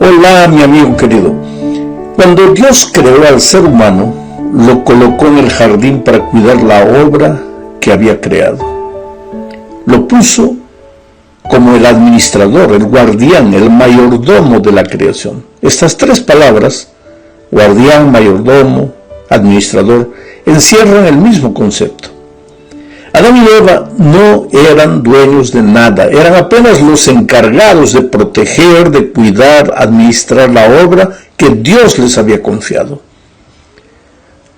Hola, mi amigo querido. Cuando Dios creó al ser humano, lo colocó en el jardín para cuidar la obra que había creado. Lo puso como el administrador, el guardián, el mayordomo de la creación. Estas tres palabras, guardián, mayordomo, administrador, encierran el mismo concepto. Adán y Eva no eran dueños de nada, eran apenas los encargados de proteger, de cuidar, administrar la obra que Dios les había confiado.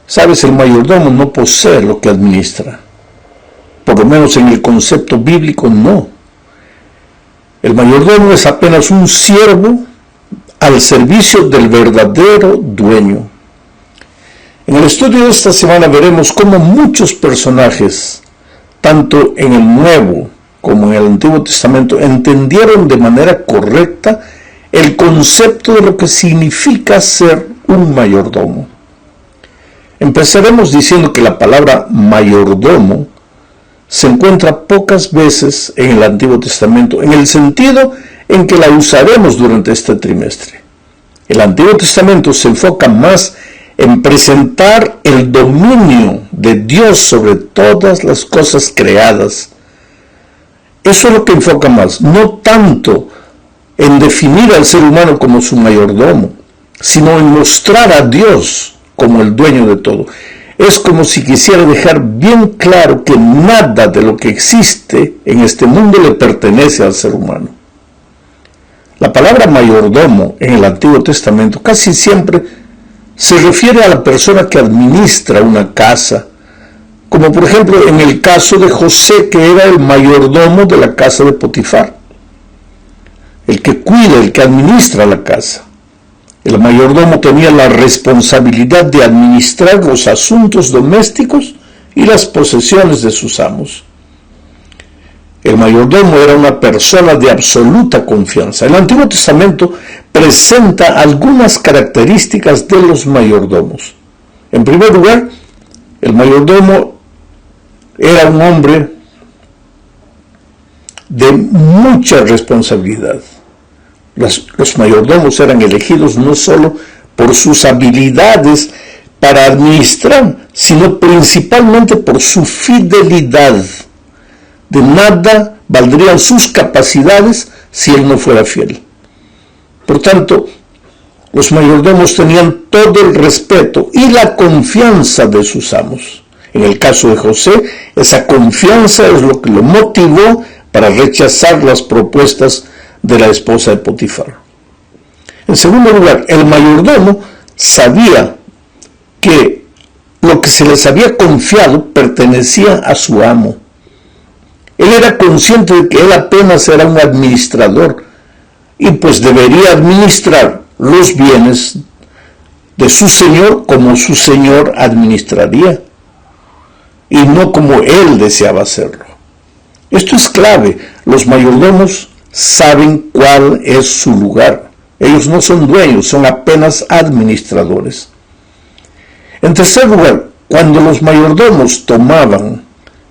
Sabes, el mayordomo no posee lo que administra, por lo menos en el concepto bíblico no. El mayordomo es apenas un siervo al servicio del verdadero dueño. En el estudio de esta semana veremos cómo muchos personajes, tanto en el Nuevo como en el Antiguo Testamento, entendieron de manera correcta el concepto de lo que significa ser un mayordomo. Empezaremos diciendo que la palabra mayordomo se encuentra pocas veces en el Antiguo Testamento, en el sentido en que la usaremos durante este trimestre. El Antiguo Testamento se enfoca más en presentar el dominio de Dios sobre todas las cosas creadas. Eso es lo que enfoca más, no tanto en definir al ser humano como su mayordomo, sino en mostrar a Dios como el dueño de todo. Es como si quisiera dejar bien claro que nada de lo que existe en este mundo le pertenece al ser humano. La palabra mayordomo en el Antiguo Testamento casi siempre se refiere a la persona que administra una casa, como por ejemplo en el caso de José, que era el mayordomo de la casa de Potifar, el que cuida, el que administra la casa. El mayordomo tenía la responsabilidad de administrar los asuntos domésticos y las posesiones de sus amos. El mayordomo era una persona de absoluta confianza. El Antiguo Testamento presenta algunas características de los mayordomos. En primer lugar, el mayordomo era un hombre de mucha responsabilidad. Los mayordomos eran elegidos no solo por sus habilidades para administrar, sino principalmente por su fidelidad. De nada valdrían sus capacidades si él no fuera fiel. Por tanto, los mayordomos tenían todo el respeto y la confianza de sus amos. En el caso de José, esa confianza es lo que lo motivó para rechazar las propuestas de la esposa de Potifar. En segundo lugar, el mayordomo sabía que lo que se les había confiado pertenecía a su amo. Él era consciente de que él apenas era un administrador y pues debería administrar los bienes de su señor como su señor administraría y no como él deseaba hacerlo. Esto es clave. Los mayordomos saben cuál es su lugar. Ellos no son dueños, son apenas administradores. En tercer lugar, cuando los mayordomos tomaban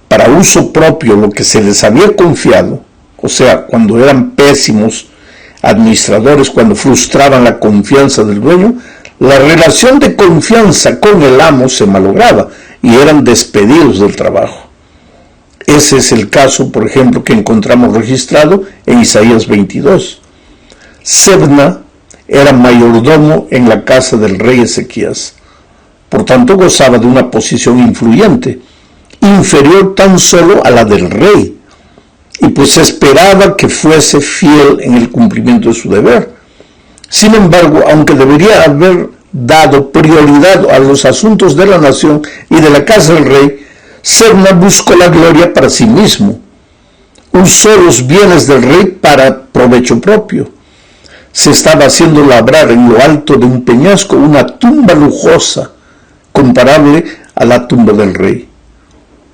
para uso propio lo que se les había confiado, o sea, cuando eran pésimos administradores, cuando frustraban la confianza del dueño, la relación de confianza con el amo se malograba y eran despedidos del trabajo. Ese es el caso, por ejemplo, que encontramos registrado en Isaías 22. Sebna era mayordomo en la casa del rey Ezequías. Por tanto, gozaba de una posición influyente, inferior tan solo a la del rey, y pues se esperaba que fuese fiel en el cumplimiento de su deber. Sin embargo, aunque debería haber dado prioridad a los asuntos de la nación y de la casa del rey, Sebna buscó la gloria para sí mismo. Usó los bienes del rey para provecho propio. Se estaba haciendo labrar en lo alto de un peñasco una tumba lujosa, comparable a la tumba del rey.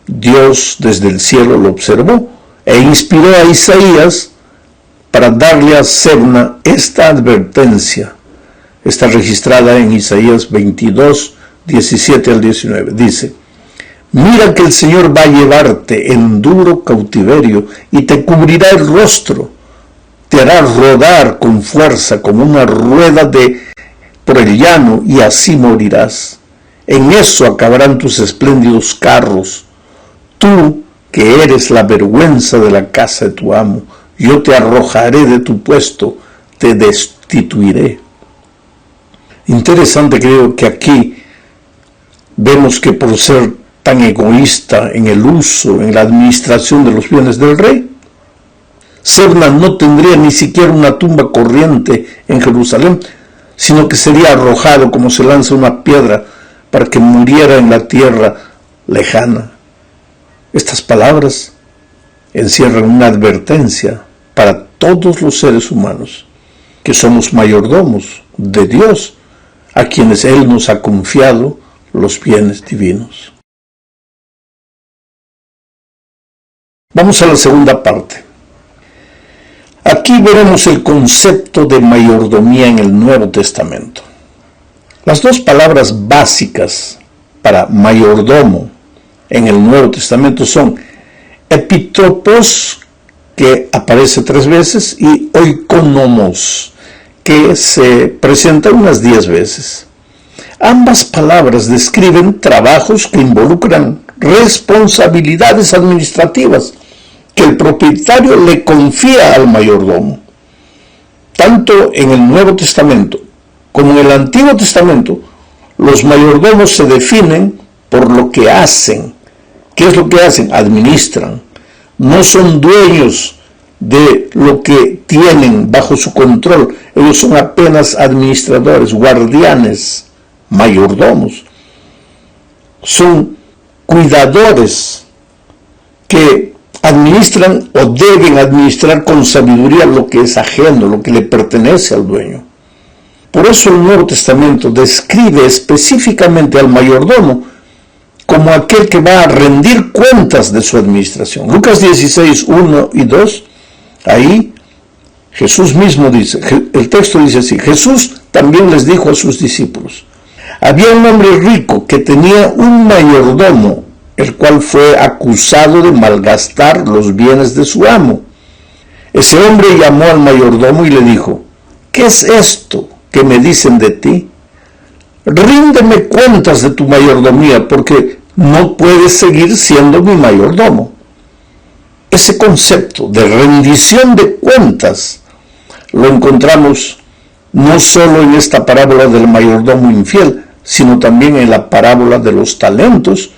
Dios desde el cielo lo observó e inspiró a Isaías para darle a Sebna esta advertencia. Está registrada en Isaías 22, 17 al 19. Dice: mira que el Señor va a llevarte en duro cautiverio y te cubrirá el rostro, te hará rodar con fuerza como una rueda por el llano, y así morirás. En eso acabarán tus espléndidos carros. Tú, que eres la vergüenza de la casa de tu amo, yo te arrojaré de tu puesto, te destituiré. Interesante, creo, que aquí vemos que por ser tan egoísta en el uso, en la administración de los bienes del rey, Sebna no tendría ni siquiera una tumba corriente en Jerusalén, sino que sería arrojado como se lanza una piedra para que muriera en la tierra lejana. Estas palabras encierran una advertencia para todos los seres humanos, que somos mayordomos de Dios, a quienes Él nos ha confiado los bienes divinos. Vamos a la segunda parte. Aquí veremos el concepto de mayordomía en el Nuevo Testamento. Las dos palabras básicas para mayordomo en el Nuevo Testamento son epitropos, que aparece 3 veces, y oikonomos, que se presenta unas 10 veces. Ambas palabras describen trabajos que involucran responsabilidades administrativas que el propietario le confía al mayordomo. Tanto en el Nuevo Testamento como en el Antiguo Testamento, los mayordomos se definen por lo que hacen. ¿Qué es lo que hacen? Administran. No son dueños de lo que tienen bajo su control. Ellos son apenas administradores, guardianes, mayordomos. Son cuidadores que administran o deben administrar con sabiduría lo que es ajeno, lo que le pertenece al dueño. Por eso el Nuevo Testamento describe específicamente al mayordomo como aquel que va a rendir cuentas de su administración. Lucas 16, 1 y 2, ahí Jesús mismo dice, el texto dice así: Jesús también les dijo a sus discípulos: había un hombre rico que tenía un mayordomo, el cual fue acusado de malgastar los bienes de su amo. Ese hombre llamó al mayordomo y le dijo: ¿qué es esto que me dicen de ti? Ríndeme cuentas de tu mayordomía, porque no puedes seguir siendo mi mayordomo. Ese concepto de rendición de cuentas lo encontramos no solo en esta parábola del mayordomo infiel, sino también en la parábola de los talentos,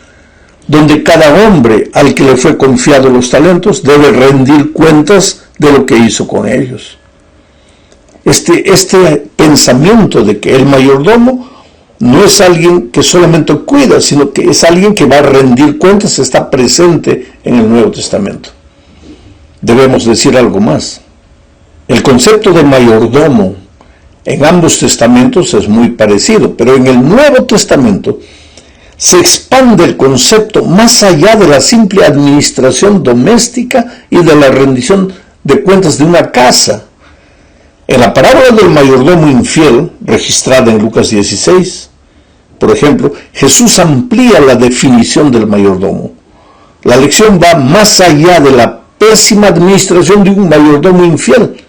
donde cada hombre al que le fue confiado los talentos debe rendir cuentas de lo que hizo con ellos. Este pensamiento de que el mayordomo no es alguien que solamente cuida, sino que es alguien que va a rendir cuentas, está presente en el Nuevo Testamento. Debemos decir algo más. El concepto de mayordomo en ambos testamentos es muy parecido, pero en el Nuevo Testamento se expande el concepto más allá de la simple administración doméstica y de la rendición de cuentas de una casa. En la parábola del mayordomo infiel, registrada en Lucas 16, por ejemplo, Jesús amplía la definición del mayordomo. La lección va más allá de la pésima administración de un mayordomo infiel,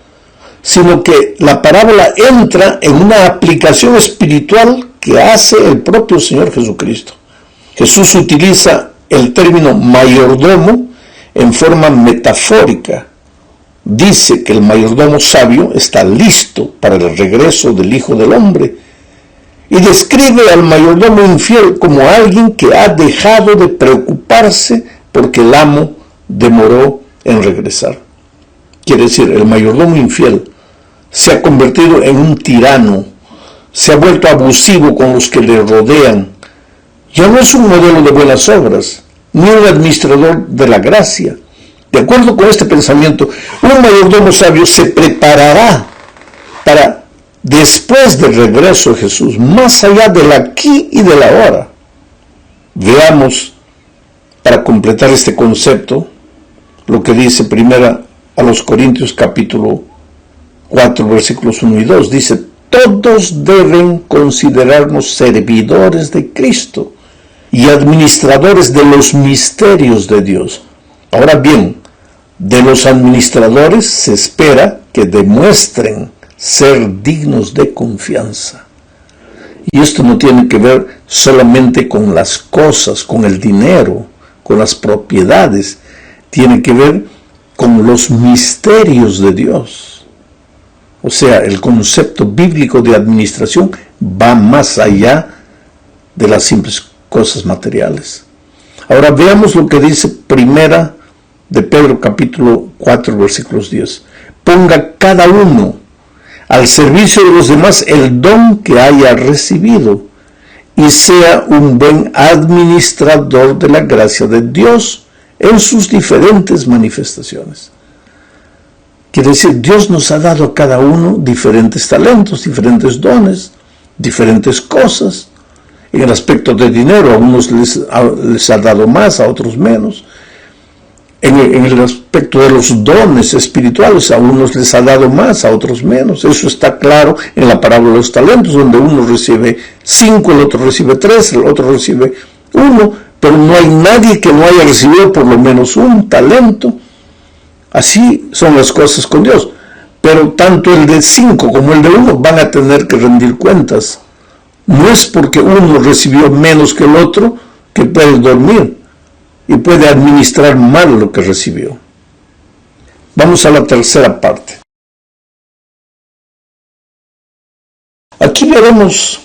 sino que la parábola entra en una aplicación espiritual que hace el propio Señor Jesucristo. Jesús utiliza el término mayordomo en forma metafórica. Dice que el mayordomo sabio está listo para el regreso del Hijo del Hombre, y describe al mayordomo infiel como alguien que ha dejado de preocuparse porque el amo demoró en regresar. Quiere decir, el mayordomo infiel se ha convertido en un tirano, se ha vuelto abusivo con los que le rodean. Ya no es un modelo de buenas obras, ni un administrador de la gracia. De acuerdo con este pensamiento, un mayordomo sabio se preparará para, después del regreso de Jesús, más allá del aquí y del ahora. Veamos, para completar este concepto, lo que dice primera a los Corintios capítulo 4, versículos 1 y 2. Dice: todos deben considerarnos servidores de Cristo y administradores de los misterios de Dios. Ahora bien, De los administradores se espera que demuestren ser dignos de confianza. Y esto no tiene que ver solamente con las cosas, con el dinero, con las propiedades. Tiene que ver con los misterios de Dios. O sea, el concepto bíblico de administración va más allá de las simples cosas materiales. Ahora veamos lo que dice Primera de Pedro capítulo 4 versículos 10. Ponga cada uno al servicio de los demás el don que haya recibido y sea un buen administrador de la gracia de Dios en sus diferentes manifestaciones. Quiere decir, Dios nos ha dado a cada uno diferentes talentos, diferentes dones, diferentes cosas. En el aspecto de dinero, a unos les ha dado más, a otros menos. En el aspecto de los dones espirituales, a unos les ha dado más, a otros menos. Eso está claro en la parábola de los talentos, donde uno recibe 5, el otro recibe 3, el otro recibe 1, pero no hay nadie que no haya recibido por lo menos un talento. Así son las cosas con Dios. Pero tanto el de 5 como el de 1 van a tener que rendir cuentas. No es porque uno recibió menos que el otro que puede dormir y puede administrar mal lo que recibió. Vamos a la tercera parte. Aquí veremos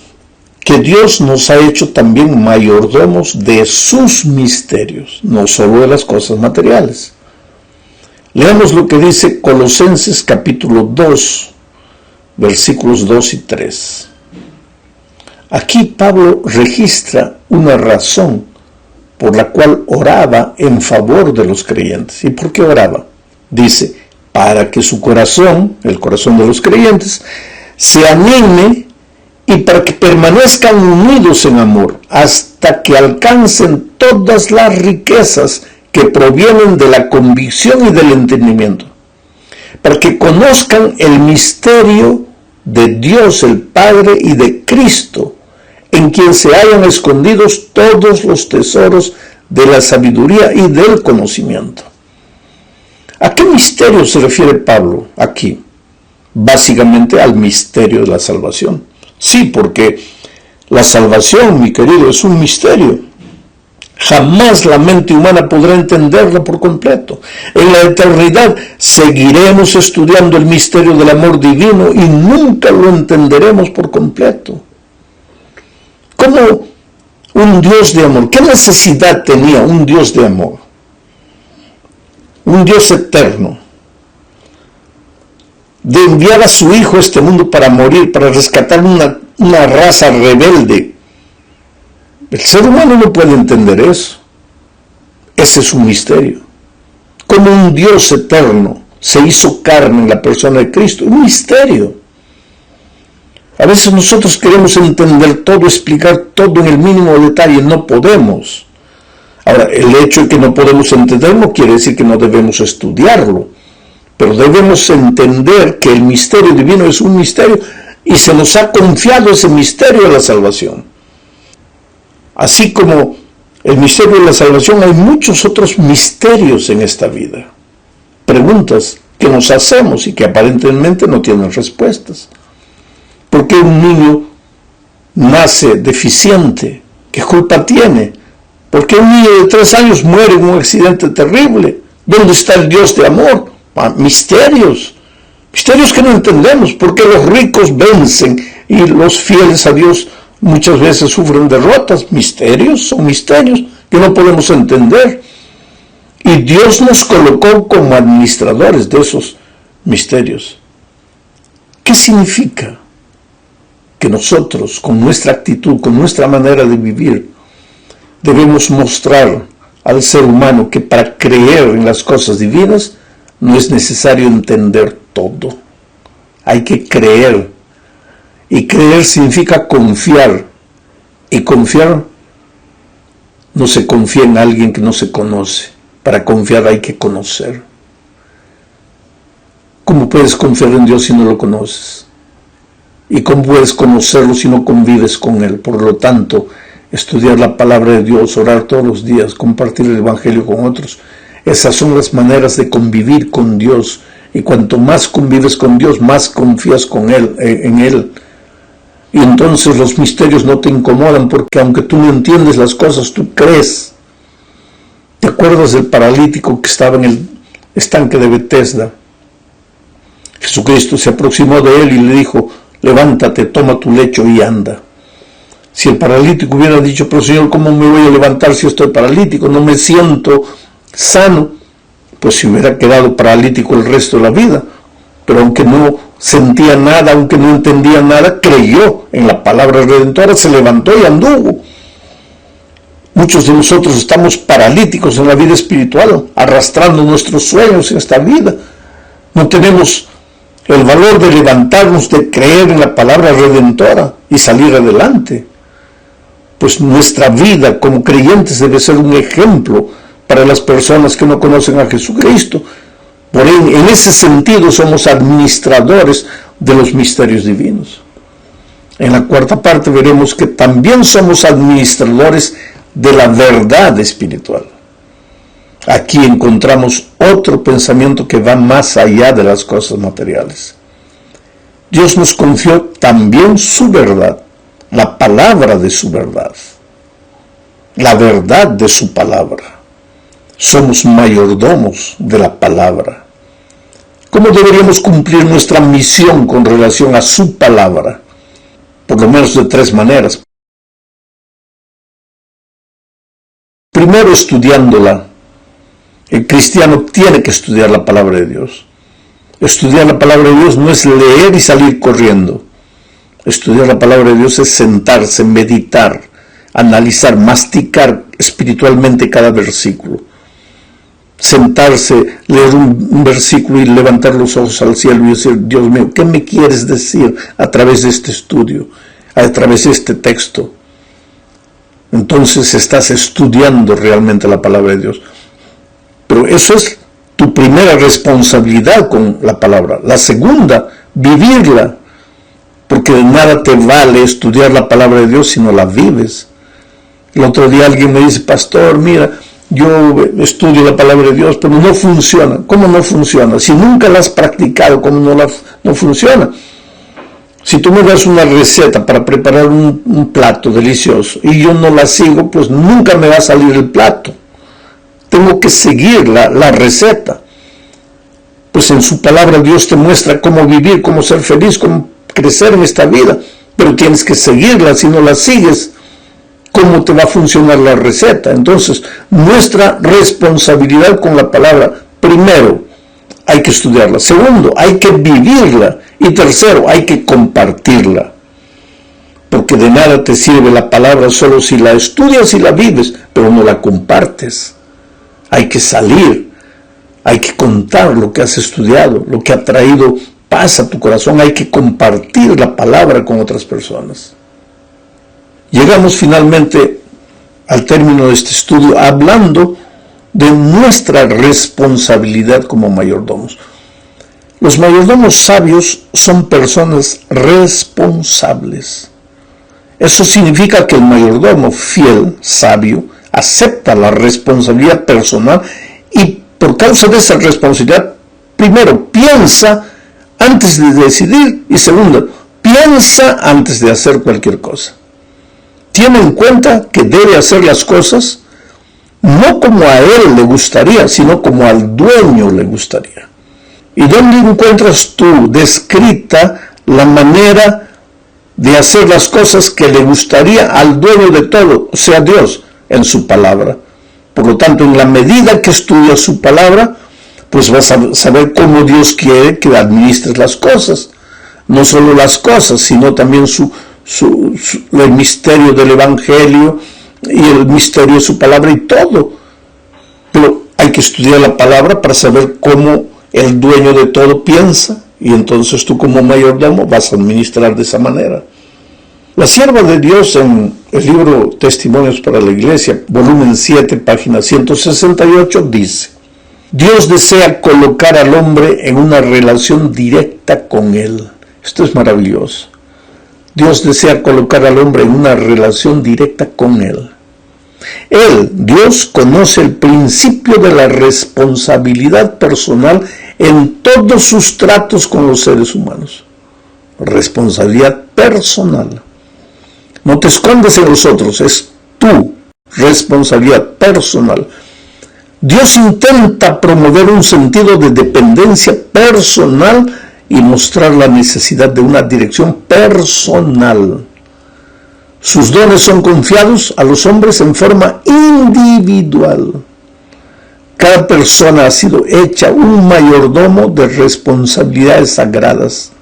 que Dios nos ha hecho también mayordomos de sus misterios, no solo de las cosas materiales. Leamos lo que dice Colosenses capítulo 2, versículos 2 y 3. Aquí Pablo registra una razón por la cual oraba en favor de los creyentes. ¿Y por qué oraba? Dice, para que su corazón, el corazón de los creyentes, se anime y para que permanezcan unidos en amor, hasta que alcancen todas las riquezas que provienen de la convicción y del entendimiento, para que conozcan el misterio de Dios el Padre y de Cristo, en quien se hallan escondidos todos los tesoros de la sabiduría y del conocimiento. ¿A qué misterio se refiere Pablo aquí? Básicamente al misterio de la salvación. Sí, porque la salvación, mi querido, es un misterio. Jamás la mente humana podrá entenderla por completo. En la eternidad seguiremos estudiando el misterio del amor divino y nunca lo entenderemos por completo. ¿Cómo un Dios de amor? ¿Qué necesidad tenía un Dios de amor? Un Dios eterno, de enviar a su Hijo a este mundo para morir, para rescatar una raza rebelde. El ser humano no puede entender eso. Ese es un misterio. Como un Dios eterno se hizo carne en la persona de Cristo. Un misterio. A veces nosotros queremos entender todo, explicar todo en el mínimo detalle. No podemos. Ahora, el hecho de que no podemos entender no quiere decir que no debemos estudiarlo. Pero debemos entender que el misterio divino es un misterio y se nos ha confiado ese misterio de la salvación. Así como el misterio de la salvación, hay muchos otros misterios en esta vida. Preguntas que nos hacemos y que aparentemente no tienen respuestas. ¿Por qué un niño nace deficiente? ¿Qué culpa tiene? ¿Por qué un niño de 3 años muere en un accidente terrible? ¿Dónde está el Dios de amor? Misterios que no entendemos. ¿Por qué los ricos vencen y los fieles a Dios muchas veces sufren derrotas? Son misterios que no podemos entender. Y Dios nos colocó como administradores de esos misterios. ¿Qué significa? Que nosotros, con nuestra actitud, con nuestra manera de vivir, debemos mostrar al ser humano que para creer en las cosas divinas no es necesario entender todo. Hay que creer. Y creer significa confiar. Y confiar no se confía en alguien que no se conoce. Para confiar hay que conocer. ¿Cómo puedes confiar en Dios si no lo conoces? ¿Y cómo puedes conocerlo si no convives con Él? Por lo tanto, estudiar la palabra de Dios, orar todos los días, compartir el Evangelio con otros, Esas son las maneras de convivir con Dios. Y cuanto más convives con Dios, más confías en Él. Y entonces los misterios no te incomodan, porque aunque tú no entiendes las cosas, tú crees. ¿Te acuerdas del paralítico que estaba en el estanque de Betesda? Jesucristo se aproximó de él y le dijo: levántate, toma tu lecho y anda. Si el paralítico hubiera dicho: pero Señor, ¿cómo me voy a levantar si estoy paralítico? No me siento sano. Pues se hubiera quedado paralítico el resto de la vida. Pero aunque no sentía nada, aunque no entendía nada, creyó en la palabra redentora, se levantó y anduvo. Muchos de nosotros estamos paralíticos en la vida espiritual, arrastrando nuestros sueños en esta vida. No tenemos el valor de levantarnos, de creer en la palabra redentora y salir adelante. Pues nuestra vida como creyentes debe ser un ejemplo para las personas que no conocen a Jesucristo. Por en ese sentido somos administradores de los misterios divinos. En la cuarta parte veremos que también somos administradores de la verdad espiritual. Aquí encontramos otro pensamiento que va más allá de las cosas materiales. Dios nos confió también su verdad, la palabra de su verdad, la verdad de su palabra. Somos mayordomos de la palabra. ¿Cómo deberíamos cumplir nuestra misión con relación a su palabra? Por lo menos de tres maneras. Primero, estudiándola. El cristiano tiene que estudiar la palabra de Dios. Estudiar la palabra de Dios no es leer y salir corriendo. Estudiar la palabra de Dios es sentarse, meditar, analizar, masticar espiritualmente cada versículo. Sentarse, leer un versículo y levantar los ojos al cielo y decir: Dios mío, ¿qué me quieres decir a través de este estudio, a través de este texto? Entonces estás estudiando realmente la palabra de Dios. Pero eso es tu primera responsabilidad con la palabra. La segunda, vivirla. Porque de nada te vale estudiar la palabra de Dios si no la vives. El otro día alguien me dice: pastor, mira, yo estudio la palabra de Dios, pero no funciona. ¿Cómo no funciona? Si nunca la has practicado, ¿cómo no funciona? Si tú me das una receta para preparar un plato delicioso y yo no la sigo, pues nunca me va a salir el plato. Tengo que seguir la receta. Pues en su palabra Dios te muestra cómo vivir, cómo ser feliz, cómo crecer en esta vida. Pero tienes que seguirla. Si no la sigues, ¿cómo te va a funcionar la receta? Entonces, nuestra responsabilidad con la palabra: primero, hay que estudiarla. Segundo, hay que vivirla. Y tercero, hay que compartirla. Porque de nada te sirve la palabra solo si la estudias y la vives, pero no la compartes. Hay que salir, hay que contar lo que has estudiado, lo que ha traído paz a tu corazón. Hay que compartir la palabra con otras personas. Llegamos finalmente al término de este estudio hablando de nuestra responsabilidad como mayordomos. Los mayordomos sabios son personas responsables. Eso significa que el mayordomo fiel, sabio, acepta la responsabilidad personal y por causa de esa responsabilidad, primero, piensa antes de decidir y segundo, piensa antes de hacer cualquier cosa. Tiene en cuenta que debe hacer las cosas no como a él le gustaría, sino como al dueño le gustaría. ¿Y dónde encuentras tú descrita la manera de hacer las cosas que le gustaría al dueño de todo, o sea Dios? En su palabra. Por lo tanto, en la medida que estudias su palabra, pues vas a saber cómo Dios quiere que administres las cosas. No solo las cosas, sino también el misterio del Evangelio y el misterio de su palabra y todo. Pero hay que estudiar la palabra para saber cómo el dueño de todo piensa, y entonces tú como mayordomo vas a administrar de esa manera. La sierva de Dios en el libro Testimonios para la Iglesia, volumen 7, página 168, dice: Dios desea colocar al hombre en una relación directa con Él. Esto es maravilloso. Dios desea colocar al hombre en una relación directa con Él. Él, Dios, conoce el principio de la responsabilidad personal en todos sus tratos con los seres humanos. Responsabilidad personal. No te escondes en los otros, es tu responsabilidad personal. Dios intenta promover un sentido de dependencia personal y mostrar la necesidad de una dirección personal. Sus dones son confiados a los hombres en forma individual. Cada persona ha sido hecha un mayordomo de responsabilidades sagradas.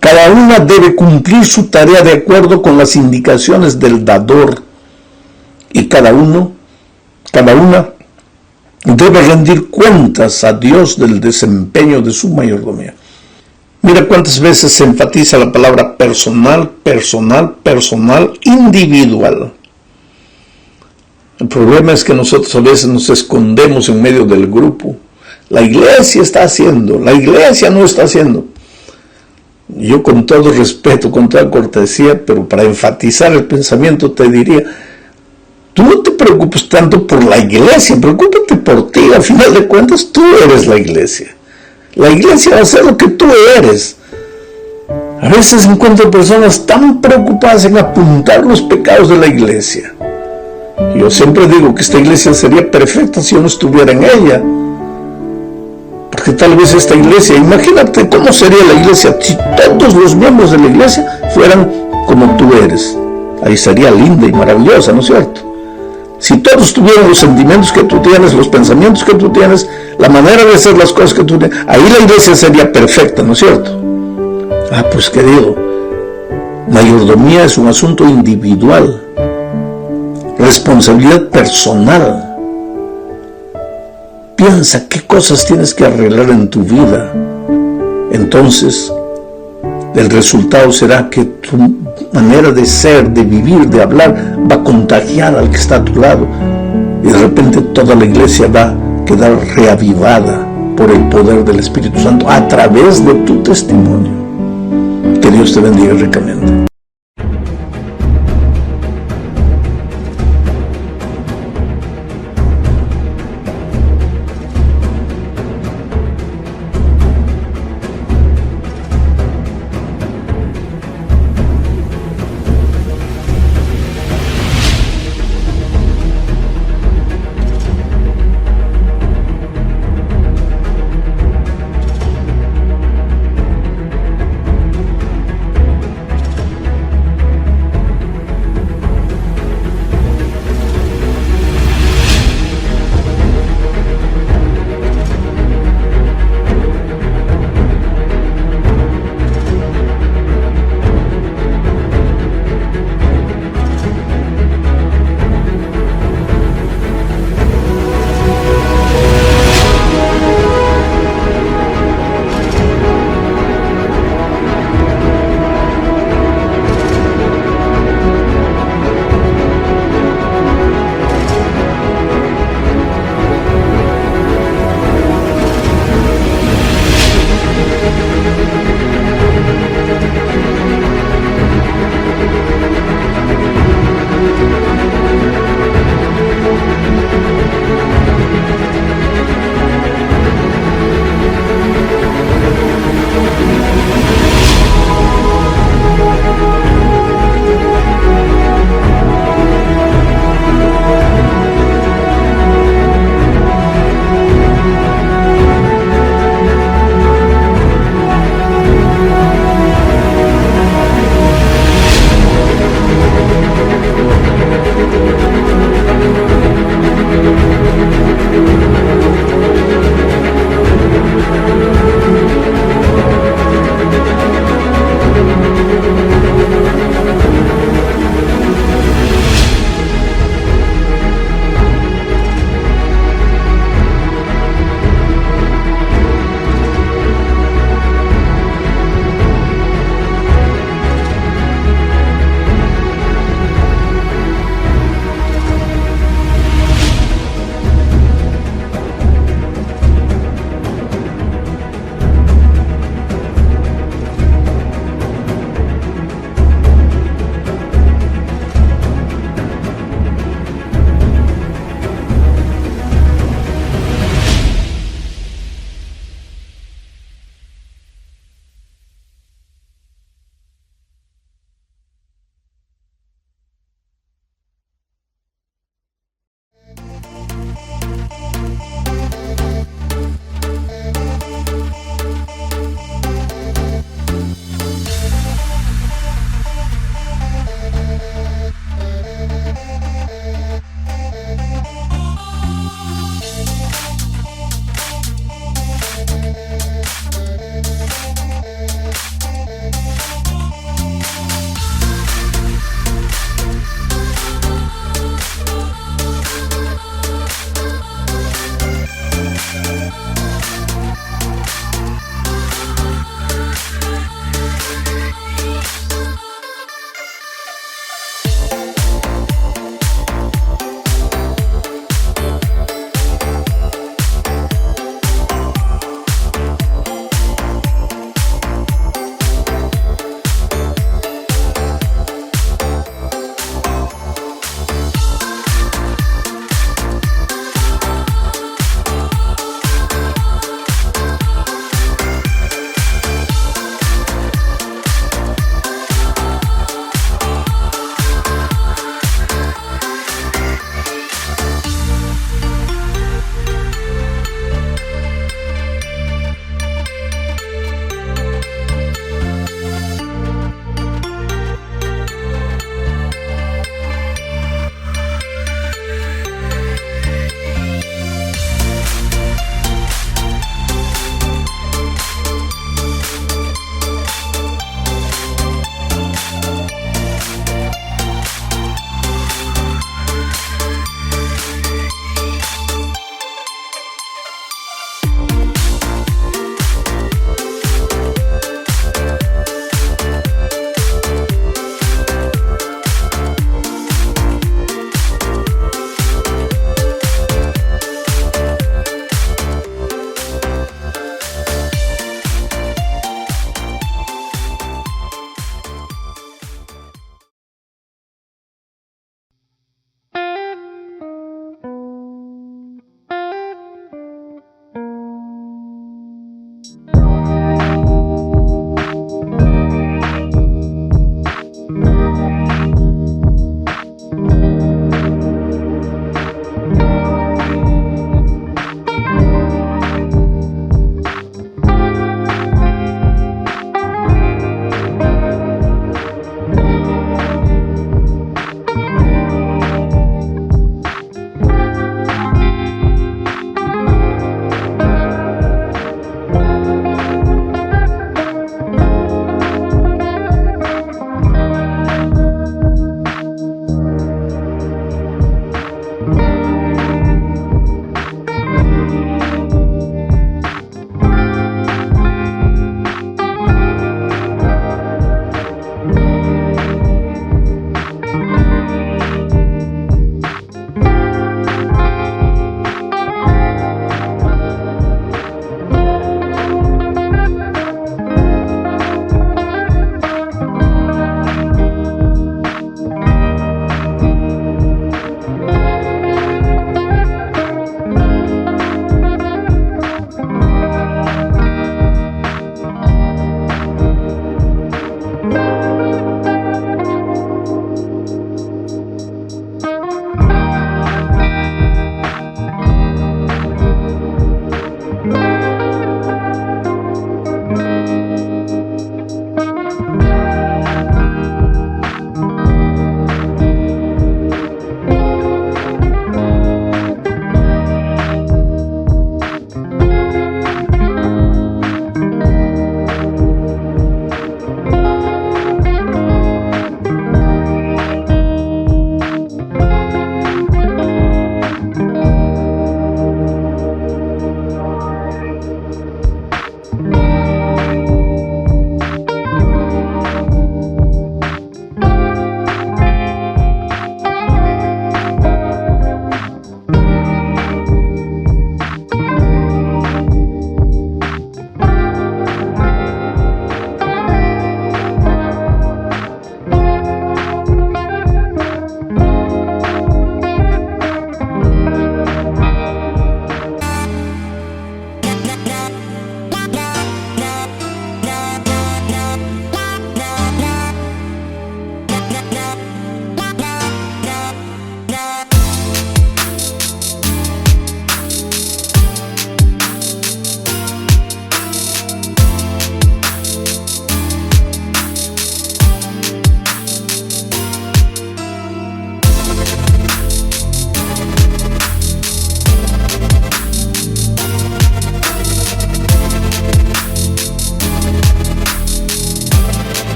Cada una debe cumplir su tarea de acuerdo con las indicaciones del dador. Y cada una debe rendir cuentas a Dios del desempeño de su mayordomía. Mira cuántas veces se enfatiza la palabra personal, personal, personal, individual. El problema es que nosotros a veces nos escondemos en medio del grupo. La iglesia está haciendo, la iglesia no está haciendo. Yo con todo respeto, con toda cortesía, pero para enfatizar el pensamiento te diría, tú no te preocupes tanto por la iglesia, preocúpate por ti. Al final de cuentas, tú eres la iglesia. La iglesia va a hacer lo que tú eres. A veces encuentro personas tan preocupadas en apuntar los pecados de la iglesia. Yo siempre digo que esta iglesia sería perfecta si yo no estuviera en ella. Porque tal vez esta iglesia, imagínate cómo sería la iglesia si todos los miembros de la iglesia fueran como tú eres. Ahí sería linda y maravillosa, ¿no es cierto? Si todos tuvieran los sentimientos que tú tienes, los pensamientos que tú tienes, la manera de hacer las cosas que tú tienes, ahí la iglesia sería perfecta, ¿no es cierto? Pues querido, mayordomía es un asunto individual, responsabilidad personal. Piensa qué cosas tienes que arreglar en tu vida. Entonces, el resultado será que tu manera de ser, de vivir, de hablar, va a contagiar al que está a tu lado. Y de repente toda la iglesia va a quedar reavivada por el poder del Espíritu Santo a través de tu testimonio. Que Dios te bendiga ricamente.